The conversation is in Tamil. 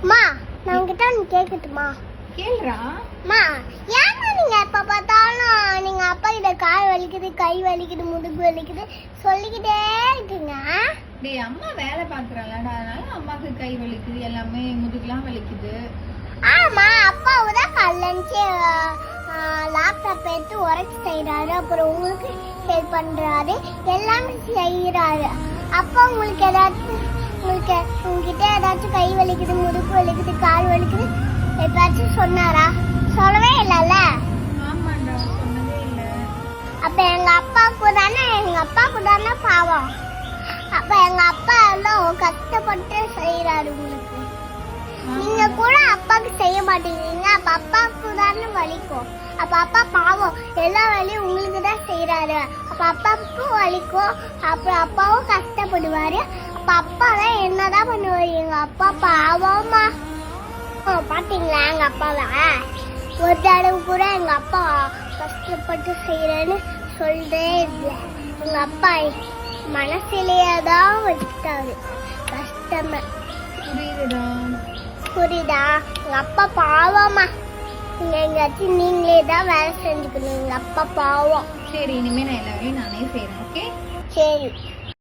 மா நான் உங்ககிட்ட ஒன்று கேட்கட்டுமா? கேளுடா. மா ஏன்னா நீங்க எப்ப பார்த்தாலும் நீங்க அப்பா கிட்ட கால் வலிக்குது, கை வலிக்குது, முதுகு வலிக்குது சொல்லிக்கிட்டே இருக்கீங்க. டேய், அம்மா வேலை பாக்குறாளடா, அதனால அம்மாக்கு கை வலிக்குது, எல்லாமே முதுகுலாம் வலிக்குது. ஆமா, அப்பாவு தான் காலைச்சு லேப்டாப் எடுத்து உரைச்சி செய்யறாரு, அப்புறம் உங்களுக்கு ஹெல்ப் பண்றாரு, எல்லாமே செய்யறாரு. அப்பா உங்களுக்கு ஏதாச்சும் உங்ககிட்ட ஏதாச்சும் கை வலிக்குது, முதுகு வலிக்குது, கால் வலிக்குது எப்பயாச்சும் சொன்னாரா? சொல்லவே இல்லைல்ல. ஆமாண்டா, சொன்னதே இல்ல. அப்ப எங்க அப்பாவுக்கு தானே பாவம். அப்ப எங்க அப்பா எல்லாம் கஷ்டப்பட்டு செய்யறாரு உங்களுக்கு. நீங்க கூட அப்பாவுக்கு செய்ய மாட்டேங்கிறீங்க, அப்ப அப்பாவுக்கு தானே வலிக்கும். அப்ப அப்பா பாவம், எல்லா வேலையும் உங்களுக்கு தான் செய்யறாரு. அப்ப அப்பாவுக்கும் வலிக்கும், அப்புறம் அப்பாவும் கஷ்டப்படுவாரு. அப்ப அப்பா தான் என்னதான் பண்ணுவாரு? எங்க அப்பா பாவமா. பாத்தீங்களா எங்க அப்பாவை? ஒரு தடவை கூட எங்க அப்பா கஷ்டப்பட்டு செய்யறேன்னு சொல்றதே இல்லை. எங்க அப்பா மனசிலேயே தான் வச்சுட்டாரு கஷ்டமா. புரியுதா? எங்க அப்பா பாவமா. நீங்க எங்காச்சும் நீங்களே தான் வேலை செஞ்சுக்கணும். எங்க அப்பா பாவம். சரி, இனிமே நான் எல்லாரையும் நானே செய்யறேன். ஓகே, சரி.